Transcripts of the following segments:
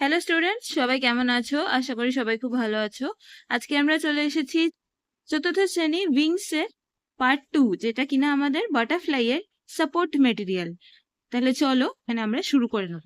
Hello students, সবাই কেমন আছো? আশা করি সবাই খুব ভালো আছো। আজকে আমরা চলে এসেছি চতুর্থ শ্রেণী উইংস এর পার্ট 2, যেটা কিনা আমাদের বাটারফ্লাই এর সাপোর্ট মেটেরিয়াল। তাহলে চলো এখানে আমরা শুরু করে নেব।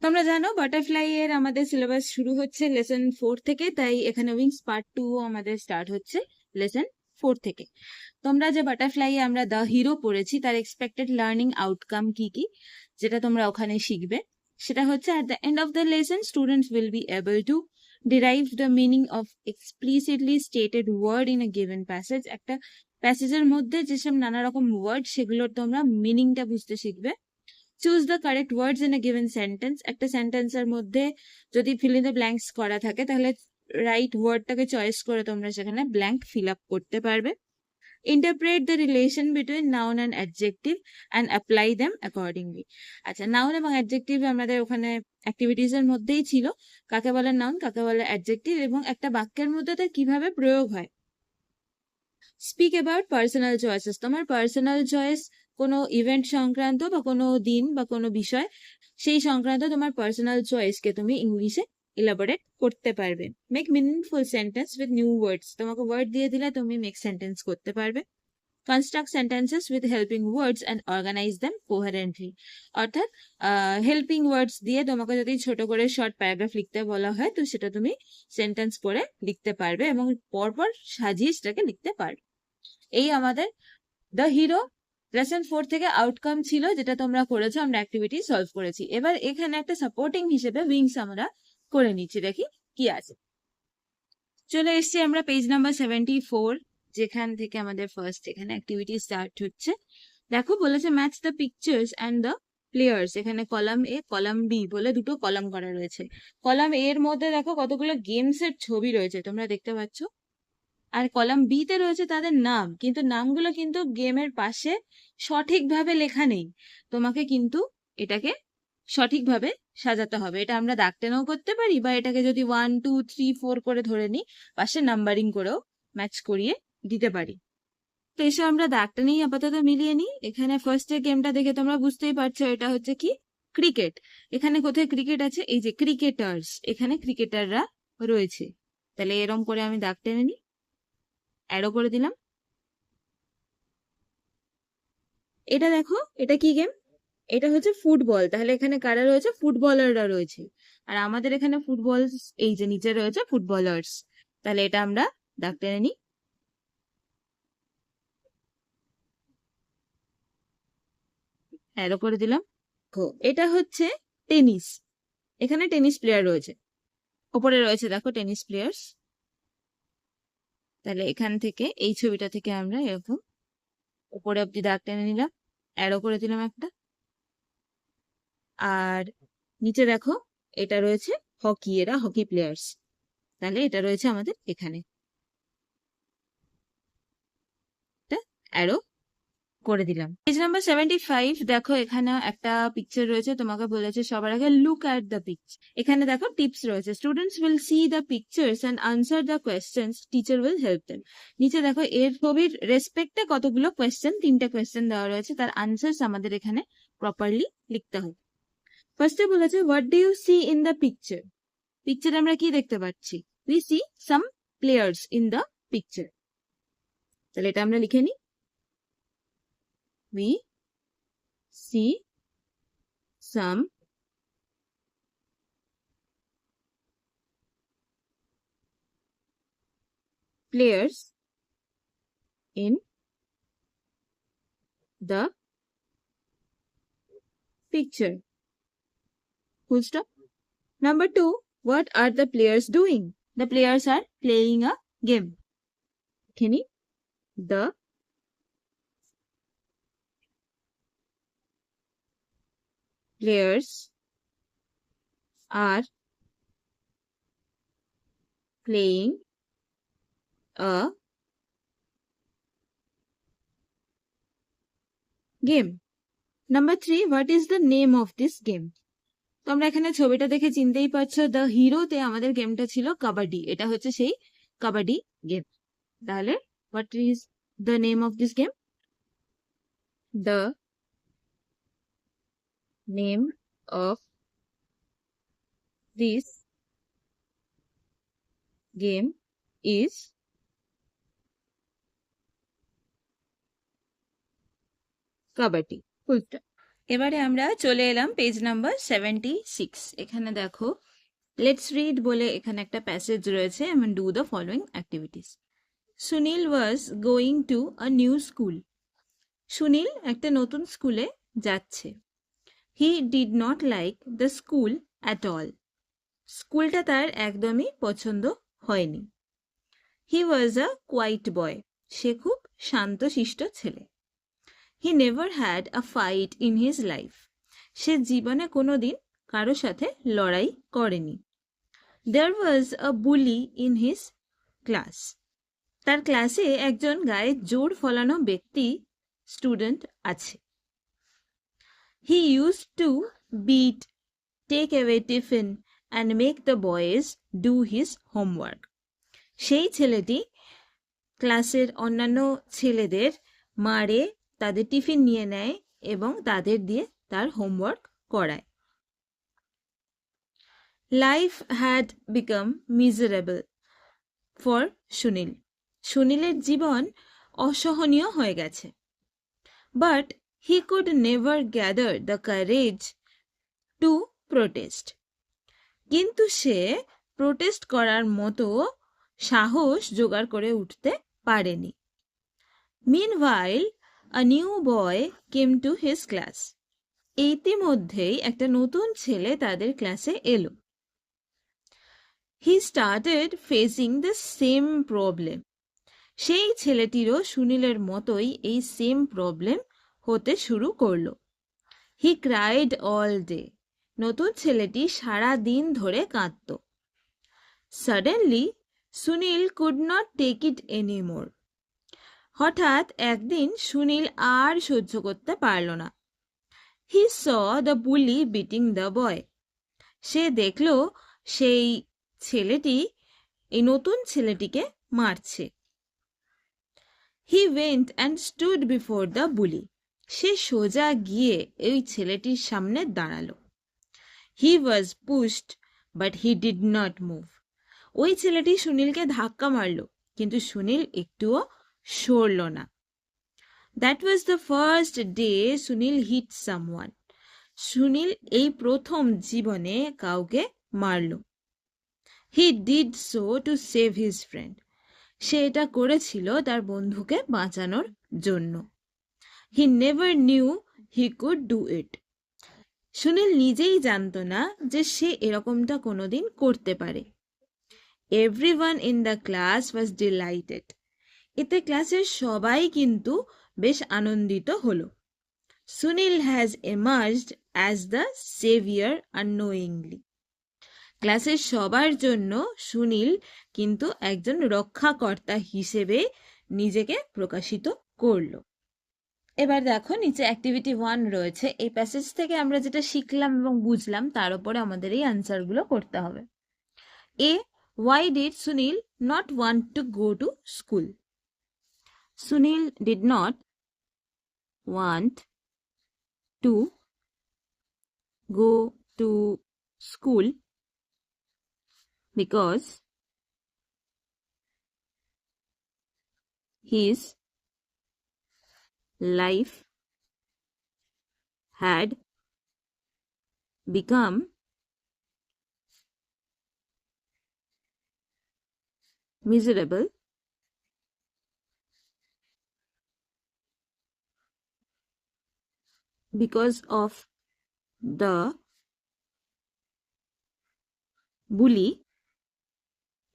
তোমরা জানো বাটারফ্লাই এর আমাদের সিলেবাস শুরু হচ্ছে লেসন 4 থেকে, তাই এখানে উইংস পার্ট 2 আমাদের স্টার্ট হচ্ছে লেসন 4 থেকে। তোমরা যে বাটারফ্লাই আমরা দ্য হিরো পড়েছি তার এক্সপেক্টেড লার্নিং আউটকাম কি কি, যেটা তোমরা ওখানে শিখবে, সেটা হচ্ছে at the end of the lesson students will be able to derive the meaning of explicitly stated word in a given passage। একটা প্যাসেজের মধ্যে যেসব নানা রকম ওয়ার্ড, সেগুলোর তোমরা মিনিংটা বুঝতে শিখবে। Choose the correct words in a given sentence. একটা সেন্টেন্সের মধ্যে যদি ফিল ইন দ্য ব্ল্যাঙ্কস করা থাকে, তাহলে রাইট ওয়ার্ডটাকে চয়েস করে তোমরা সেখানে ব্ল্যাঙ্ক ফিল আপ করতে পারবে। Interpret the relation between noun and adjective and apply them accordingly. আচ্ছা, নাউন এবং অ্যাডজেক্টিভ আমাদের ওখানে অ্যাক্টিভিটিস এর মধ্যেই ছিল। কাকে বলে নাউন, কাকে বলে অ্যাডজেক্টিভ, এবং একটা বাক্যের মধ্যে তার কিভাবে প্রয়োগ হয়। Speak about personal choices. তোমার পার্সোনাল চয়েস কোনো ইভেন্ট সংক্রান্ত বা কোনো দিন বা কোনো বিষয়, সেই সংক্রান্ত তোমার পার্সোনাল চয়েসকে তুমি ইংলিশে ইলাবোরেট করতে পারবে। Make meaningful sentence with new words. তোমাকে ওয়ার্ড দিয়ে দিলে তুমি মেক সেন্টেন্স করতে পারবে। Construct sentences with helping words and organize them coherently. অর্থাৎ হেল্পিং ওয়ার্ডস দিয়ে তোমাকে যদি ছোট করে শর্ট প্যারাগ্রাফ লিখতে বলা হয়, তো সেটা তুমি সেন্টেন্স করে লিখতে পারবে এবং পরপর সাজিয়ে সেটাকে লিখতে পারবে। এই আমাদের দ্য হিরো লেসন 4 থেকে আউটকাম ছিল, যেটা তোমরা করেছো, আমরা অ্যাক্টিভিটি সলভ করেছি। এবার এখানে একটা সাপোর্টিং হিসেবে উইংস আমরা করে নিচ্ছি, দেখি কি আছে। চলে এসছি আমরা পেজ নাম্বার 74, যেখান থেকে আমাদের ফার্স্ট এখানে অ্যাক্টিভিটি স্টার্ট হচ্ছে। দেখো বলেছে match the pictures and the players. এখানে কলাম এ কলাম বি বলে দুটো কলাম করা রয়েছে। কলাম এর মধ্যে দেখো কতগুলো গেমস এর ছবি রয়েছে, তোমরা দেখতে পাচ্ছ। আর কলাম বি তে রয়েছে তাদের নাম, কিন্তু নামগুলো কিন্তু গেমের পাশে সঠিকভাবে লেখা নেই। তোমাকে কিন্তু এটাকে সঠিকভাবে সাজাতে হবে। এটা আমরা দাগ টেনেও করতে পারি, বা এটাকে যদি 1 2 3 4 করে ধরে নিই, পাশে নাম্বারিং করেও ম্যাচ করিয়ে দিতে পারি। তো এসে আমরা দাগ টেনেই আপাতত মিলিয়ে নিই। এখানে ফার্স্টের গেমটা দেখে তোমরা বুঝতেই পারছো এটা হচ্ছে কি, ক্রিকেট। এখানে কোথায় ক্রিকেট আছে? এই যে ক্রিকেটার্স, এখানে ক্রিকেটাররা রয়েছে। তাহলে এরম করে আমি দাগ টেনে নিই, অ্যারো করে দিলাম। এটা দেখো, এটা কি গেম? এটা হচ্ছে ফুটবল। তাহলে এখানে কারা রয়েছে? ফুটবলাররা রয়েছে। আর আমাদের এখানে ফুটবল, এই যে নিচে রয়েছে ফুটবলার্স। তাহলে এটা আমরা দাগ টেনে নিই, অ্যারো করে দিলাম। এটা হচ্ছে টেনিস। এখানে টেনিস প্লেয়ার রয়েছে, ওপরে রয়েছে দেখো টেনিস প্লেয়ার্স। তাহলে এখান থেকে এই ছবিটা থেকে আমরা এরকম উপরে অব্দি দাগ টেনে নিলাম, অ্যারো করে দিলাম একটা। আর নিচে দেখো এটা রয়েছে হকি, এরা হকি প্লেয়ার্স। তাহলে এটা রয়েছে আমাদের এখানে, অ্যারো করে দিলাম। পেজ নাম্বার 75, দেখো এখানে একটা পিকচার রয়েছে। তোমাকে বলেছে সবার আগে লুক অ্যাট দ্য পিকচার। এখানে দেখো টিপস রয়েছে। Students will see the pictures and answer the questions, teacher will help them. নিচে দেখো এর ছবির রেসপেক্টে কতগুলো কোয়েশ্চেন, 3টে কোয়েশ্চেন দেওয়া রয়েছে, তার আনসার্স আমাদের এখানে প্রপারলি লিখতে হবে। ফার্স্টে বলেছে what do you see in the picture. পিকচারে আমরা কি দেখতে পাচ্ছি? We see some players in the picture. তাহলে এটা আমরা লিখে নিই, we see some players in the picture. Full stop. Number 2, what are the players doing? The players are playing a game. Kenny, the players are playing a game. Number 3, what is the name of this game? তোমরা এখানে ছবিটা দেখে চিনতেই পারছো, the হিরোতে আমাদের গেমটা ছিল কাবাডি। এটা হচ্ছে সেই কাবাডি গেম। তাহলে what is the name of this game? The name of this game is kabaddi. Full stop. এবারে আমরা চলে এলাম পেজ নাম্বার 76। এখানে দেখো লেটস রিড বলে এখানে একটা প্যাসেজ রয়েছে এবং do the following activities. Sunil was going to a new school. Sunil একটা নতুন স্কুলে যাচ্ছে। হি did not like the school at all. স্কুলটা তার একদমই পছন্দ হয়নি। হি ওয়াজ আ কোয়াইট বয়। সে খুব শান্তশিষ্ট ছেলে। He never had a fight in his life. সে জীবনে কোনোদিন কারো সাথে লড়াই করেনি। There was a bully in his class. তার ক্লাসে একজন গায়ে জোর ফলানো ব্যক্তি স্টুডেন্ট আছে। He use to beat, take away tiffin and make the boys do his homework. সেই ছেলেটি ক্লাসের অন্যান্য ছেলেদের মারে, তাদের টিফিন নিয়ে নেয় এবং তাদের দিয়ে তার হোমওয়ার্ক করায়। Life had become miserable for Sunil. সুনীলের জীবন অসহনীয় হয়ে গেছে। But he could never gather the courage to protest. কিন্তু সে প্রোটেস্ট করার মতো সাহস জোগাড় করে উঠতে পারেনি। Meanwhile a new boy came to his class. ইতিমধ্যেই একটা নতুন ছেলে তাদের ক্লাসে এলো। He started facing the same problem. সেই ছেলেটিরও সুনীলের মতোই এই সেম প্রবলেম হতে শুরু করলো। He cried all day. নতুন ছেলেটি সারা দিন ধরে কাঁদত। Suddenly Sunil could not take it anymore. হঠাৎ একদিন সুনীল আর সহ্য করতে পারল না। He saw the bully beating the boy. সে দেখল সেই ছেলেটি এই নতুন ছেলেটিকে মারছে। He went and stood before the bully. সে সোজা গিয়ে এই ছেলেটির সামনে দাঁড়ালো। He was pushed but he did not move. ওই ছেলেটি সুনীলকে ধাক্কা মারল, কিন্তু সুনীল একটুও সরল না। That was the first day Sunil hit someone. Sunil এই প্রথম জীবনে কাউকে মারল। He did so to save his friend. সে এটা করেছিল তার বন্ধুকে বাঁচানোর জন্য। He never knew he could do it. Sunil নিজেই জানতো না যে সে এরকমটা কোনোদিন করতে পারে। Everyone in the class was delighted. এতে ক্লাসের সবাই কিন্তু বেশ আনন্দিত হলো। Sunil has emerged as the saviour unknowingly. ক্লাসের সবার জন্য সুনীল কিন্তু একজন রক্ষাকর্তা হিসেবে নিজেকে প্রকাশিত করলো। এবার দেখো নিচে অ্যাক্টিভিটি 1 রয়েছে। এই প্যাসেজ থেকে আমরা যেটা শিখলাম এবং বুঝলাম তার উপরে আমাদের এই আনসারগুলো করতে হবে। এ, why did Sunil not want to go to school? Sunil did not want to go to school because his life had become miserable because of the bully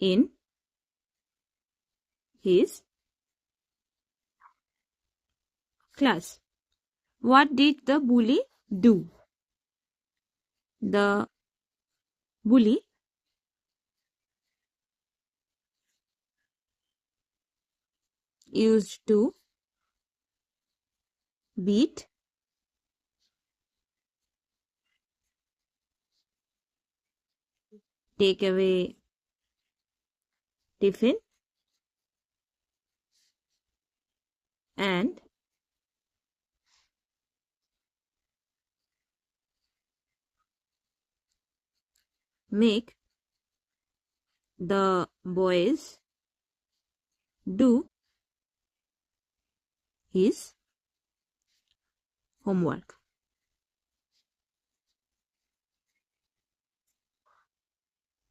in his class. What did the bully do? The bully used to beat, take away tiffin, and make the boys do his homework.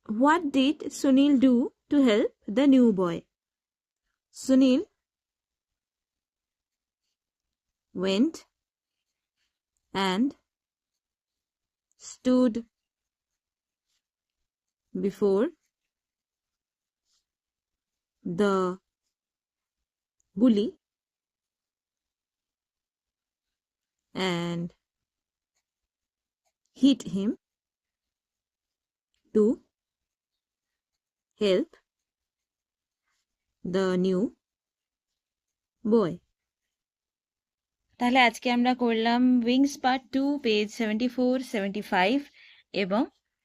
What did Sunil do to help the new boy? Sunil went and stood before the bully and hit him to help the new boy. তাহলে আজকে আমরা করলাম wings part 2 page 74, 75 এবং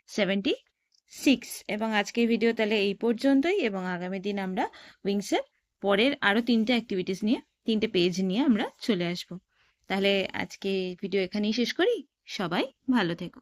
76 এবং আজকের video তাহলে এই পর্যন্তই এবং আগামী দিন আমরা উইংসের পরের আরো 3টে অ্যাক্টিভিটিস নিয়ে 3টে পেজ নিয়ে আমরা চলে আসব। তাহলে আজকে ভিডিও এখানেই শেষ করি। সবাই ভালো থেকো।